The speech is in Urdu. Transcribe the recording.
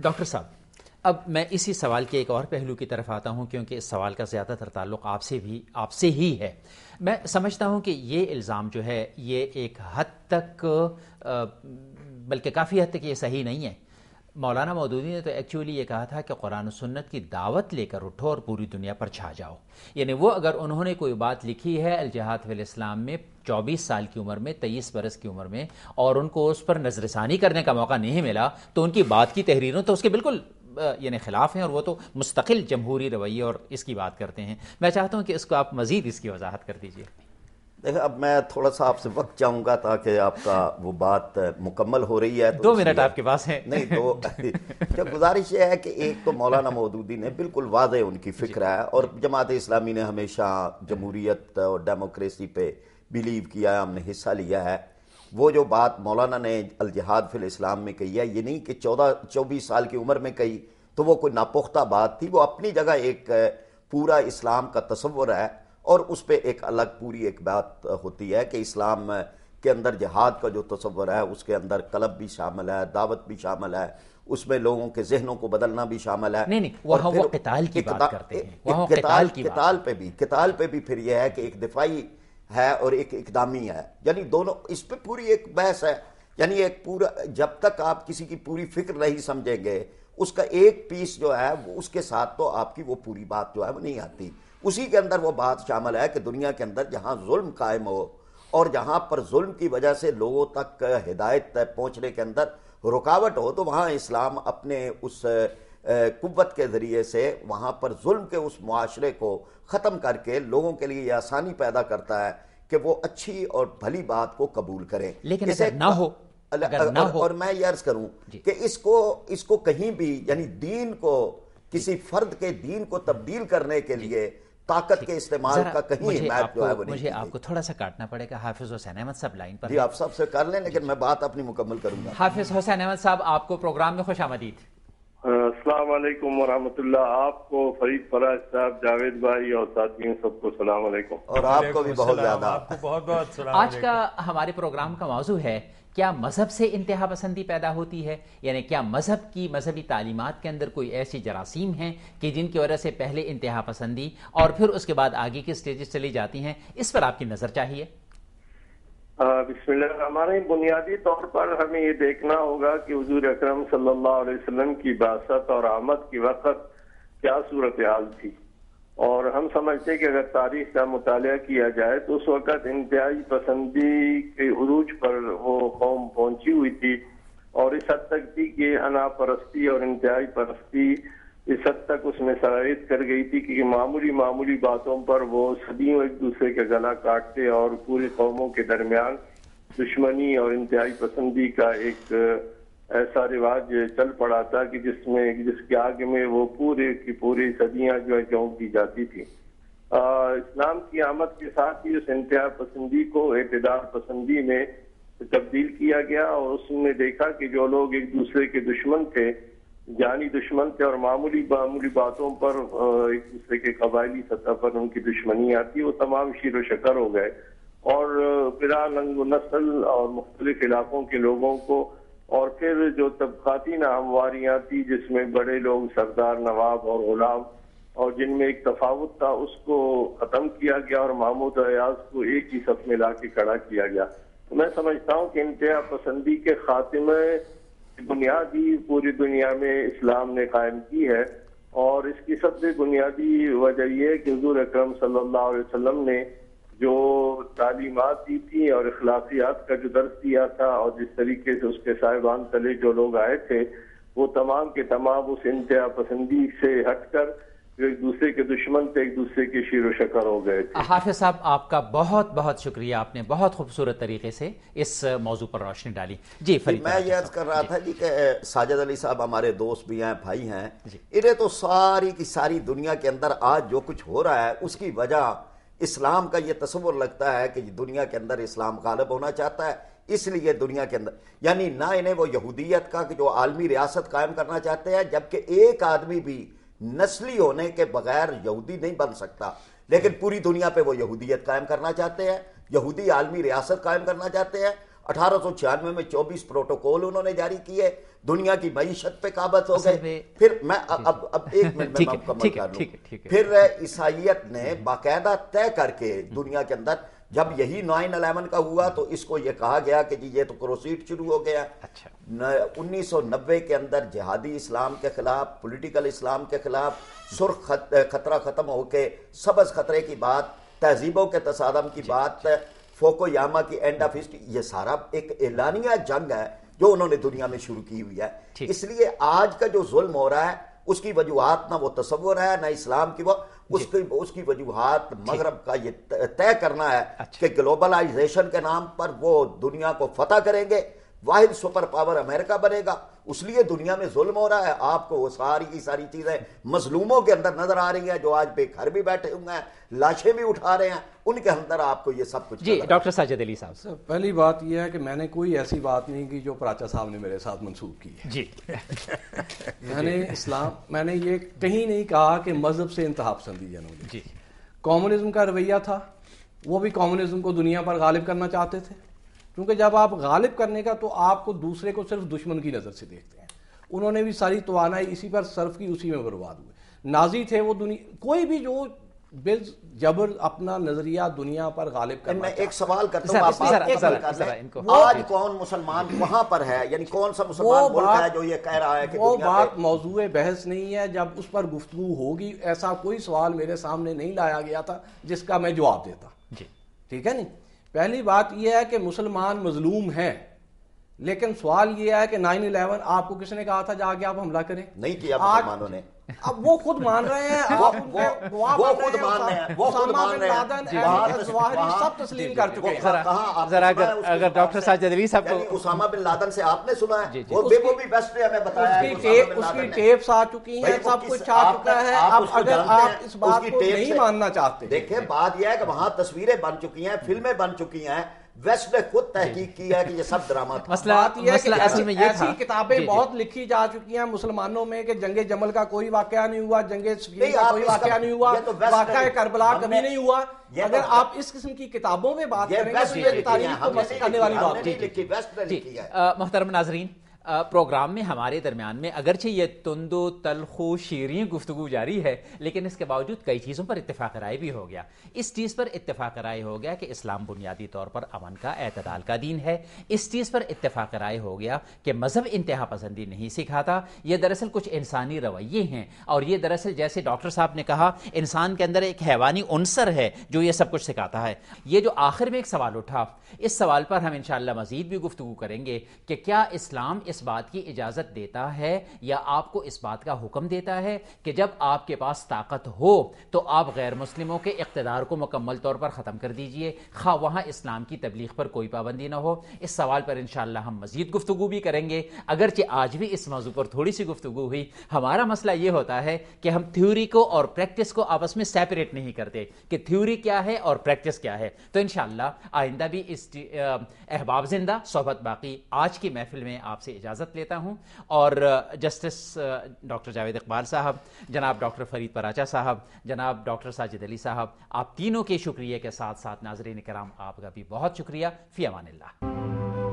ڈاکٹر صاحب، اب میں اسی سوال کے ایک اور پہلو کی طرف آتا ہوں، کیونکہ اس سوال کا زیادہ تر تعلق آپ سے ہی ہے۔ میں سمجھتا ہوں کہ یہ الزام جو ہے یہ ایک حد تک بلکہ کافی حد تک یہ صحیح نہیں ہے۔ مولانا مودودی نے تو ایکچولی یہ کہا تھا کہ قرآن و سنت کی دعوت لے کر اٹھو اور پوری دنیا پر چھا جاؤ۔ یعنی وہ اگر انہوں نے کوئی بات لکھی ہے الجہاد فی الاسلام میں 24 سال کی عمر میں، 23 برس کی عمر میں، اور ان کو اس پر نظر ثانی کرنے کا موقع نہیں ملا، تو ان کی بات کی تحریروں تو اس کے بالکل یعنی خلاف ہیں، اور وہ تو مستقل جمہوری رویے اور اس کی بات کرتے ہیں۔ میں چاہتا ہوں کہ اس کو آپ مزید اس کی وضاحت کر دیجئے۔ دیکھیں، اب میں تھوڑا سا آپ سے وقت چاہوں گا تاکہ آپ کا وہ بات مکمل ہو رہی ہے۔ 2 منٹ آپ کے پاس ہیں؟ نہیں، تو گزارش یہ ہے کہ ایک تو مولانا مودودی نے بالکل واضح ان کی فکر ہے، اور جماعت اسلامی نے ہمیشہ جمہوریت اور ڈیموکریسی پہ بیلیو کیا ہے، ہم نے حصہ لیا ہے۔ وہ جو بات مولانا نے الجہاد فی الاسلام میں کہی ہے، یہ نہیں کہ 24 سال کی عمر میں کہی تو وہ کوئی ناپختہ بات تھی، وہ اپنی جگہ ایک پورا اسلام کا تصور ہے، اور اس پہ ایک الگ پوری ایک بات ہوتی ہے کہ اسلام کے اندر جہاد کا جو تصور ہے اس کے اندر قلب بھی شامل ہے، دعوت بھی شامل ہے، اس میں لوگوں کے ذہنوں کو بدلنا بھی شامل ہے۔ نہیں، وہاں وہ قتال کی بات کرتے ہیں، قتال پہ بھی پھر یہ ہے کہ ایک دفاعی ہے اور ایک اقدامی ہے، یعنی دونوں، اس پہ پوری ایک بحث ہے۔ یعنی ایک پورا، جب تک آپ کسی کی پوری فکر نہیں سمجھیں گے، اس کا ایک پیس جو ہے اس کے ساتھ تو آپ کی وہ پوری بات جو ہے وہ نہیں آتی۔ اسی کے اندر وہ بات شامل ہے کہ دنیا کے اندر جہاں ظلم قائم ہو اور جہاں پر ظلم کی وجہ سے لوگوں تک ہدایت پہنچنے کے اندر رکاوٹ ہو، تو وہاں اسلام اپنے اس قوت کے ذریعے سے وہاں پر ظلم کے اس معاشرے کو ختم کر کے لوگوں کے لیے یہ آسانی پیدا کرتا ہے کہ وہ اچھی اور بھلی بات کو قبول کریں۔ لیکن اگر نہ ہو، اور میں یہ عرض کروں کہ اس کو کہیں بھی، یعنی دین کو، کسی فرد کے دین کو تبدیل کرنے کے لیے طاقت کے استعمال کا کہیں حمایت جو ہے وہ نہیں۔ مجھے آپ کو تھوڑا سا کاٹنا پڑے گا۔ حافظ حسین احمد صاحب لائن پر۔ جی، آپ سب سے کر لیں، لیکن میں بات اپنی مکمل کروں گا۔ حافظ حسین احمد صاحب، آپ کو پروگرام میں خوش آمدید۔ السلام علیکم ورحمۃ اللہ۔ آپ کو، فرید فراز صاحب، جاوید بھائی اور ساتھیوں سب کو السلام علیکم۔ اور آپ کو بھی بہت زیادہ، آپ کو بہت بہت سلام۔ آج کا ہمارے پروگرام کا موضوع ہے کیا مذہب سے انتہا پسندی پیدا ہوتی ہے؟ یعنی کیا مذہب کی مذہبی تعلیمات کے اندر کوئی ایسی جراثیم ہیں کہ جن کی وجہ سے پہلے انتہا پسندی اور پھر اس کے بعد آگے کی سٹیجز چلی جاتی ہیں؟ اس پر آپ کی نظر چاہیے۔ بسم اللہ الرحمن الرحیم۔ بنیادی طور پر ہمیں یہ دیکھنا ہوگا کہ حضور اکرم صلی اللہ علیہ وسلم کی بعثت اور آمد کے وقت کیا صورتحال تھی، اور ہم سمجھتے ہیں کہ اگر تاریخ کا مطالعہ کیا جائے تو اس وقت انتہائی پسندی کے عروج پر وہ قوم پہنچی ہوئی تھی، اور اس حد تک تھی کہ انا پرستی اور انتہائی پرستی اس حد تک اس میں سرایت کر گئی تھی کہ معمولی باتوں پر وہ صدیوں ایک دوسرے کا گلا کاٹتے، اور پوری قوموں کے درمیان دشمنی اور انتہائی پسندی کا ایک ایسا رواج چل پڑا تھا کہ جس کے آگے میں وہ پورے کی پوری صدیاں جو ہے جھونک دی جاتی تھی۔ اسلام کی آمد کے ساتھ ہی اس انتہا پسندی کو اعتدال پسندی میں تبدیل کیا گیا، اور اس میں دیکھا کہ جو لوگ ایک دوسرے کے دشمن تھے، جانی دشمن تھے، اور معمولی باتوں پر ایک دوسرے کے قبائلی سطح پر ان کی دشمنی آتی، وہ تمام شیر و شکر ہو گئے، اور بلا رنگ و نسل اور مختلف علاقوں کے لوگوں کو، اور پھر جو طبقاتی ناہمواریاں تھی جس میں بڑے لوگ، سردار، نواب اور غلام، اور جن میں ایک تفاوت تھا، اس کو ختم کیا گیا اور محمود ایاز کو ایک ہی صف میں لا کے کھڑا کیا گیا۔ تو میں سمجھتا ہوں کہ انتہا پسندی کے خاتمے بنیادی پوری دنیا میں اسلام نے قائم کی ہے، اور اس کی سب سے بنیادی وجہ یہ ہے کہ حضور اکرم صلی اللہ علیہ وسلم نے جو تعلیمات دی تھی اور اخلاقیات کا جو درس دیا تھا، اور جس طریقے سے اس کے صاحبان تلے جو لوگ آئے تھے، وہ تمام کے تمام اس انتہا پسندی سے ہٹ کر جو ایک دوسرے کے دشمن تھے، ایک دوسرے کے شیر و شکر ہو گئے تھے۔ حافظ صاحب، آپ کا بہت بہت شکریہ، آپ نے بہت خوبصورت طریقے سے اس موضوع پر روشنی ڈالی۔ جی فرید، میں یہ عرض کر رہا تھا کہ ساجد علی صاحب ہمارے دوست بھی ہیں، بھائی ہیں، انہیں تو ساری کی ساری دنیا کے اندر آج جو کچھ ہو رہا ہے اس کی وجہ اسلام کا یہ تصور لگتا ہے کہ دنیا کے اندر اسلام غالب ہونا چاہتا ہے، اس لیے دنیا کے اندر، یعنی نہ انہیں وہ یہودیت کا کہ جو عالمی ریاست قائم کرنا چاہتے ہیں، جبکہ ایک آدمی بھی نسلی ہونے کے بغیر یہودی نہیں بن سکتا، لیکن پوری دنیا پہ وہ یہودیت قائم کرنا چاہتے ہیں، یہودی عالمی ریاست قائم کرنا چاہتے ہیں، 1896 میں 24 پروٹوکول انہوں نے جاری کیے, دنیا کی معیشت پہ قابض ہو گئے. پھر میں اب ایک منٹ میں مکمل کر لوں. پھر عیسائیت نے باقاعدہ طے کر کے دنیا کے اندر, جب یہی 9/11 کا ہوا تو اس کو یہ کہا گیا کہ جی یہ تو کروسیڈ شروع ہو گیا. 1990 کے اندر جہادی اسلام کے خلاف, پولیٹیکل اسلام کے خلاف, سرخ خطرہ ختم ہو کے سبز خطرے کی بات, تہذیبوں کے تصادم کی بات, فوکویاما کی اینڈ آف ہسٹری, یہ سارا ایک اعلانیہ جنگ ہے جو انہوں نے دنیا میں شروع کی ہوئی ہے. اس لیے آج کا جو ظلم ہو رہا ہے اس کی وجوہات نہ وہ تصور ہے نہ اسلام کی, وہ اس کی وجوہات مغرب کا یہ طے کرنا ہے کہ گلوبلائزیشن کے نام پر وہ دنیا کو فتح کریں گے, واحد سپر پاور امریکہ بنے گا. اس لیے دنیا میں ظلم ہو رہا ہے. آپ کو وہ ساری کی ساری چیزیں مظلوموں کے اندر نظر آ رہی ہیں جو آج بے گھر بھی بیٹھے ہوئے ہیں, لاشیں بھی اٹھا رہے ہیں, ان کے اندر آپ کو یہ سب کچھ. جی ڈاکٹر ساجد علی صاحب. پہلی بات یہ ہے کہ میں نے کوئی ایسی بات نہیں کی جو پراچا صاحب نے میرے ساتھ منسوخ کی ہے. جی میں نے یہ کہیں نہیں کہا کہ مذہب سے انتہا پسندی جنہوں نے. جی کمیونزم کا رویہ تھا, وہ بھی کمیونزم کو دنیا پر غالب کرنا چاہتے تھے, کیونکہ جب آپ غالب کرنے کا تو آپ کو دوسرے کو صرف دشمن کی نظر سے دیکھتے ہیں. انہوں نے بھی ساری توانائی اسی پر صرف کی, اسی میں برباد ہوئے. نازی تھے وہ کوئی بھی جو جبر اپنا نظریہ دنیا پر غالب کرنا. میں ایک سوال کرتا ہوں, آج کون مسلمان وہاں پر ہے, یعنی کون سا مسلمان ملک ہے جو یہ کہہ رہا ہے کہ وہ بات موضوع بحث نہیں ہے. جب اس پر گفتگو ہوگی, ایسا کوئی سوال میرے سامنے نہیں لایا گیا تھا جس کا میں جواب دیتا. ٹھیک ہے نہیں. پہلی بات یہ ہے کہ مسلمان مظلوم ہیں, لیکن سوال یہ ہے کہ 9/11 آپ کو کس نے کہا تھا جا کے آپ حملہ کریں؟ نہیں کیا مسلمانوں نے. اب وہ خود مان رہے ہیں, وہ خود مان رہے ہیں, سب تسلیم کر چکے ہیں. ذرا اگر ڈاکٹر ساجد علی صاحب کو اسامہ بن لادن سے آپ نے سنا ہے, وہ بھی بیسٹ نے ہمیں بتایا ہے, اس کی ٹیپس آ چکی ہیں, سب کچھ آ چکا ہے. اب اگر آپ اس بات کو نہیں ماننا چاہتے, دیکھیں بات یہ ہے کہ وہاں تصویریں بن چکی ہیں, فلمیں بن چکی ہیں, ویسٹ نے خود تحقیق کی ہے کہ یہ سب ڈرامہ تھا. مسئلہ ایسی کتابیں بہت لکھی جا چکی ہیں مسلمانوں میں کہ جنگ جمل کا کوئی واقعہ نہیں ہوا, جنگ صفین کا کوئی واقعہ نہیں ہوا, واقعہ کربلا کبھی نہیں ہوا. اگر آپ اس قسم کی کتابوں میں بات کریں گے تو یہ تاریخ کو بس کرنے والی بات ہے. محترم ناظرین, پروگرام میں ہمارے درمیان میں اگرچہ یہ تند و تلخ و شیریں گفتگو جاری ہے, لیکن اس کے باوجود کئی چیزوں پر اتفاق رائے بھی ہو گیا. اس چیز پر اتفاق رائے ہو گیا کہ اسلام بنیادی طور پر امن کا, اعتدال کا دین ہے. اس چیز پر اتفاق رائے ہو گیا کہ مذہب انتہا پسندی نہیں سکھاتا, یہ دراصل کچھ انسانی رویے ہیں, اور یہ دراصل جیسے ڈاکٹر صاحب نے کہا انسان کے اندر ایک حیوانی عنصر ہے جو یہ سب کچھ سکھاتا ہے. یہ جو آخر میں ایک سوال اٹھا, اس سوال پر ہم انشاءاللہ مزید بھی گفتگو کریں گے کہ کیا اسلام اس بات کی اجازت دیتا ہے یا آپ کو اس بات کا حکم دیتا ہے کہ جب آپ کے پاس طاقت ہو تو آپ غیر مسلموں کے اقتدار کو مکمل طور پر ختم کر دیجئے, خواہ وہاں اسلام کی تبلیغ پر کوئی پابندی نہ ہو. اس سوال پر انشاءاللہ ہم مزید گفتگو بھی کریں گے. اگرچہ آج بھی اس موضوع پر تھوڑی سی گفتگو ہوئی, ہمارا مسئلہ یہ ہوتا ہے کہ ہم تھیوری کو اور پریکٹس کو آپس میں سیپریٹ نہیں کرتے کہ تھیوری کیا ہے اور پریکٹس کیا ہے. تو انشاءاللہ آئندہ بھی اس احباب زندہ صحبت باقی آج کی محفل میں آپ سے اجازت لیتا ہوں, اور جسٹس ڈاکٹر جاوید اقبال صاحب, جناب ڈاکٹر فرید پراچا صاحب, جناب ڈاکٹر ساجد علی صاحب, آپ تینوں کے شکریہ کے ساتھ ساتھ ناظرین کرام آپ کا بھی بہت شکریہ. فی امان اللہ.